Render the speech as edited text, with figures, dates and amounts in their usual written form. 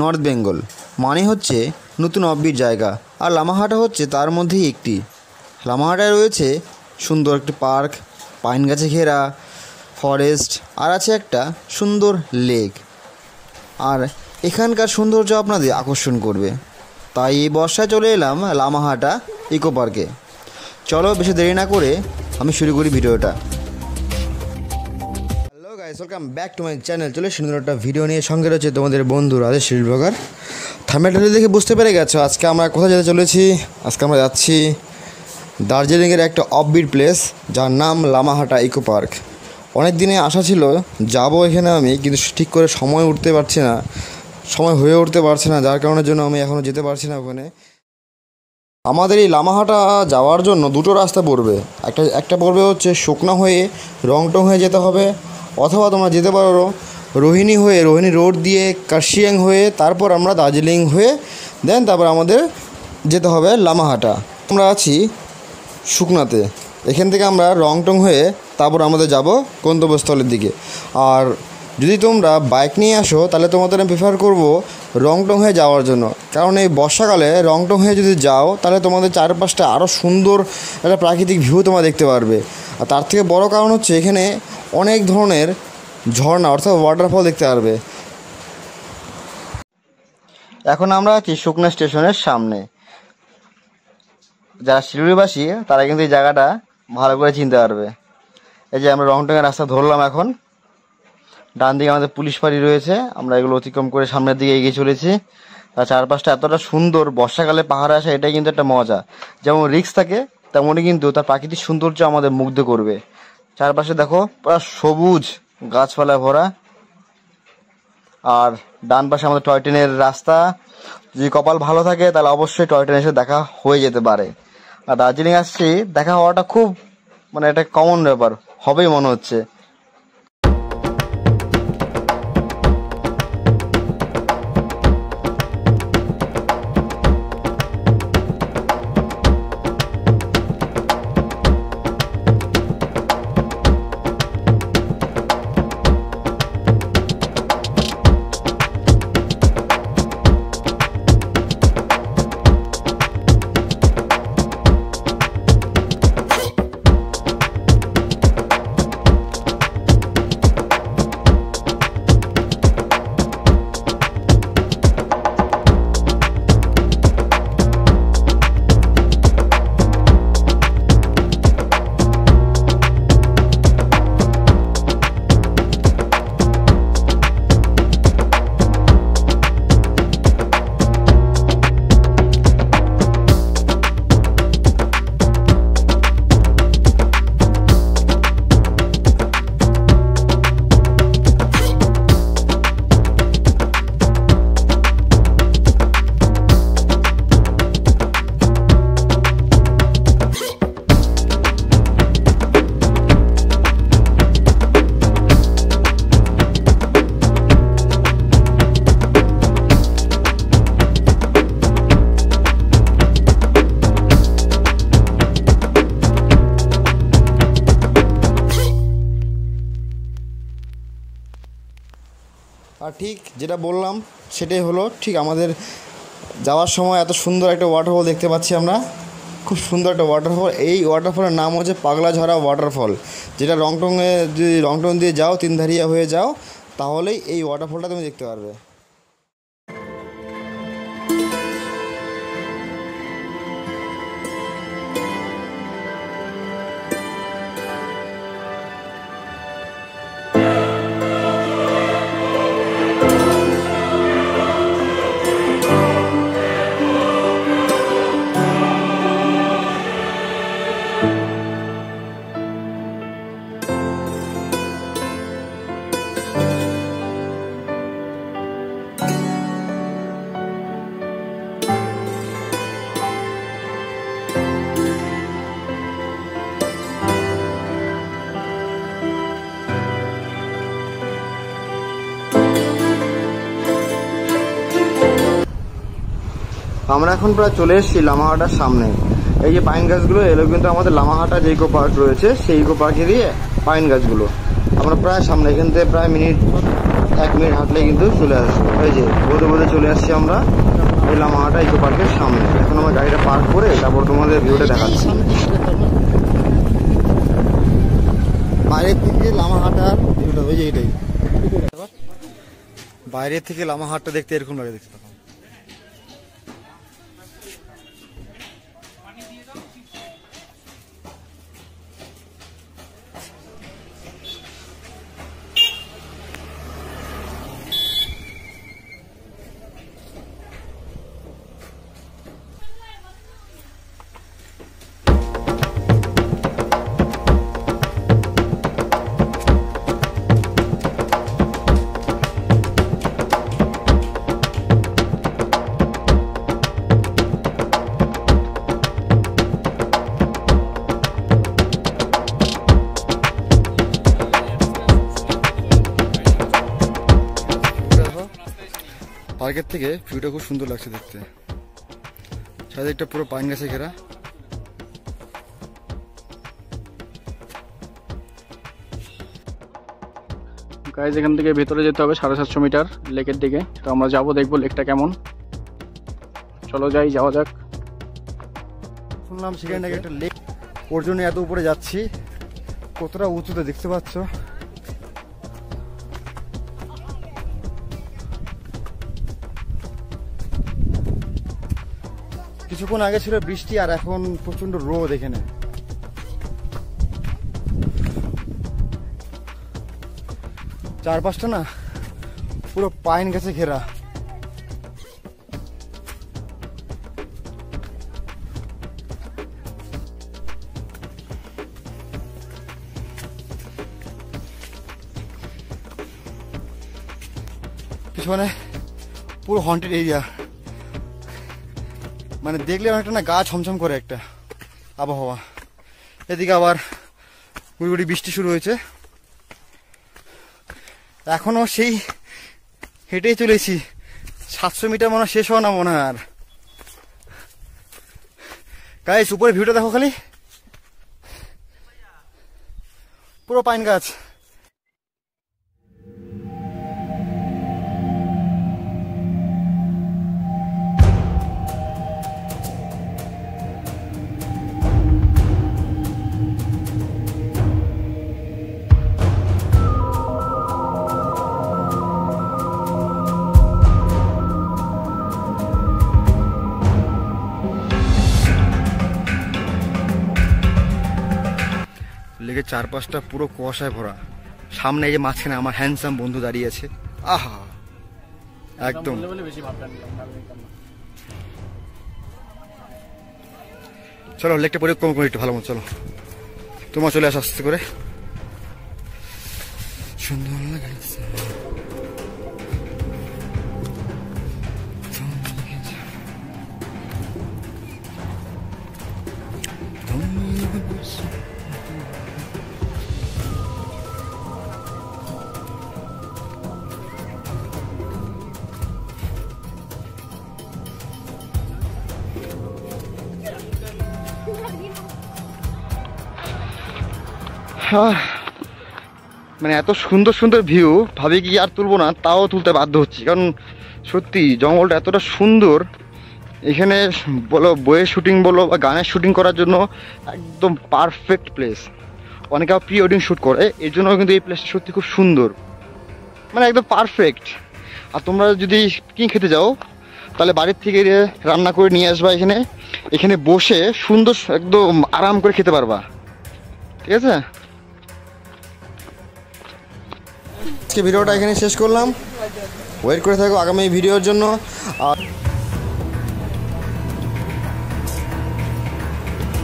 North Bengal মানে হচ্ছে নতুন অফবিট জায়গা, আর লামাহাটা হচ্ছে তার মধ্যেই একটি। লামাহাটায় রয়েছে সুন্দর একটি পার্ক, পাইন গাছে ঘেরা ফরেস্ট, আর আছে একটা সুন্দর লেক। আর এখানকার সৌন্দর্য আপনাদের আকর্ষণ করবে। তাই এই বর্ষায় চলে এলাম লামাহাটা ইকো পার্কে। চলো বেশি দেরি না করে আমি শুরু করি ভিডিওটা। Hello guys, welcome back to my channel. চলে সুন্দর একটা ভিডিও নিয়ে সঙ্গে রয়েছে তোমাদের বন্ধু রাজেশ ব্লগার। থাম্বনেলটা দেখে বুঝতে পেরে গেছো আজকে আমরা কোথায় যেতে চলেছি। আজকে আমরা যাচ্ছি দার্জিলিংয়ের একটা অফবিট প্লেস, যার নাম লামাহাটা ইকো পার্ক। অনেক দিনে আশা ছিল যাব এখানে আমি, কিন্তু ঠিক করে সময় হয়ে উঠতে পারছে না, যার কারণের জন্য আমি এখনও যেতে পারছি না ওখানে। আমাদের এই লামাহাটা যাওয়ার জন্য দুটো রাস্তা পড়বে। একটা পড়বে হচ্ছে শুকনা হয়ে রংটং হয়ে যেতে হবে, অথবা তোমরা যেতে পারো রোহিণী রোড দিয়ে কার্শিয়াং হয়ে, তারপর আমরা দার্জিলিং হয়ে তারপর আমাদের যেতে হবে লামাহাটা। আমরা আছি শুকনাতে, এখান থেকে আমরা রংটং হয়ে তারপর আমাদের যাব গন্তব্যস্থলের দিকে। আর যদি তোমরা বাইক নিয়ে আসো তাহলে তোমাদের আমি প্রেফার করবো রংটং হয়ে যাওয়ার জন্য, কারণ এই বর্ষাকালে রংটং হয়ে যদি যাও তাহলে তোমাদের চারপাশটা আরও সুন্দর একটা প্রাকৃতিক ভিউ তোমরা দেখতে পারবে। আর তার থেকে বড় কারণ হচ্ছে এখানে অনেক ধরনের ঝর্ণা অর্থাৎ ওয়াটারফল দেখতে পারবে। এখন আমরা আছি শুকনা স্টেশনের সামনে। যারা শিলিগুড়িবাসী তারা কিন্তু এই জায়গাটা ভালো করে চিনতে পারবে। এই যে আমরা রংটংয়ের রাস্তা ধরলাম, এখন ডান দিকে আমাদের পুলিশ ফাঁড়ি রয়েছে, আমরা এগুলো অতিক্রম করে সামনের দিকে এগিয়ে চলেছি। তার চারপাশটা এতটা সুন্দর, বর্ষাকালে পাহাড়ে আসা এটাই কিন্তু একটা মজা। যেমন রিস্ক থাকে তেমনই কিন্তু তার প্রাকৃতিক সৌন্দর্য আমাদের মুগ্ধ করবে। চারপাশে দেখো পুরো সবুজ গাছপালা ভরা। আর ডান পাশে আমাদের টয় ট্রেনের রাস্তা। যদি কপাল ভালো থাকে তাহলে অবশ্যই টয় ট্রেন এসে দেখা হয়ে যেতে পারে। আর দার্জিলিং আসছি, দেখা হওয়াটা খুব একটা কমন ব্যাপার হবেই মনে হচ্ছে। আর ঠিক যেটা বললাম সেটাই হলো, ঠিক আমাদের যাওয়ার সময় এত সুন্দর একটা ওয়াটারফল দেখতে পাচ্ছি আমরা, খুব সুন্দর একটা ওয়াটারফল। এই ওয়াটারফলের নাম হচ্ছে পাগলাঝরা ওয়াটারফল, যেটা যদি রংটং দিয়ে যাও, তিনধারিয়া হয়ে যাও, তাহলেই এই ওয়াটারফলটা তুমি দেখতে পারবে। আমরা এখন প্রায় চলে এসেছি লামাহাটার সামনে। এই যে পাইন গাছগুলো, এগুলো কিন্তু আমাদের লামাহাটা যে ইকো পার্ক রয়েছে সেই ইকো পার্কেরই পাইন গাছগুলো। আমরা প্রায় সামনে, এখান থেকে প্রায় মিনিট 1 মিনিট হাঁটলে কিন্তু চলে আসবো। এই যে বোধে বোধে চলে আসছি আমরা এই লামাহাটা ইকো পার্কের সামনে। এখন আমরা গাড়িটা পার্ক করে তারপর তোমাদের ভিউটা দেখাচ্ছি। বাইরের থেকে লামাহাটার ভিউটা ওই যে এটাই, বাইরের থেকে লামাহাটটা দেখতে এরকম লাগে দেখতে। তখন পার্কের থেকে ভিউটা খুব সুন্দর লাগছে দেখতে, চারিদিকটা পুরো পাইন গাছে ঘেরা। গাইজ এখান থেকে ভেতরে যেতে হবে 750 মিটার লেকের দিকে। তো আমরা যাবো, দেখবো লেকটা কেমন। চলো যাই, যাওয়া যাক। শুনলাম সেখানে নাকি একটা লেক, ওর জন্য এত উপরে যাচ্ছি। কতটা উঁচুতে দেখতে পাচ্ছ। কিছুক্ষণ আগে ছিল বৃষ্টি আর এখন প্রচন্ড রোদ এখানে। চারপাশটা না পুরো পাইন গাছে ঘেরা। পিছনে পুরো হন্টেড এরিয়া, মানে দেখলে অনেকটা না গা ছমছম করে একটা আবহাওয়া। এদিকে আবার গুড়ি বৃষ্টি শুরু হয়েছে। এখনো সেই হেঁটেই চলেছি, 700 মিটার মনে শেষ হওয়া না মনে হয়। আর গাইস উপরে ভিউটা দেখো খালি, পুরো পাইন গাছ। লেকের চারপাশটা পুরো কুয়াশায় ভরা। সামনে এই যে মাঝখানে আমার হ্যান্ডসাম বন্ধু দাঁড়িয়ে আছে। আহা একদম চলো লেকটা পরিক্রমা করি একটু ভালো মতো। চলো তোমার চলে আসো আস্তে করে। সুন্দর লাগাইছে মানে এত সুন্দর সুন্দর ভিউ ভাবি কি আর তুলবো না, তাও তুলতে বাধ্য হচ্ছি। কারণ সত্যি জঙ্গলটা এতটা সুন্দর। এখানে বলো বইয়ের শুটিং বলো বা গানের শুটিং করার জন্য একদম পারফেক্ট প্লেস। অনেকে প্রি ওয়েডিং শ্যুট করে, এই জন্য কিন্তু এই প্লেসটা সত্যি খুব সুন্দর, মানে একদম পারফেক্ট। আর তোমরা যদি পিকনিক খেতে যাও তাহলে বাড়ির থেকে রান্না করে নিয়ে আসবা, এখানে এখানে বসে সুন্দর একদম আরাম করে খেতে পারবা। ঠিক আছে, আজকে ভিডিওটা এখানে শেষ করলাম। ওয়েট করে থাকো আগামী ভিডিওর জন্য। আর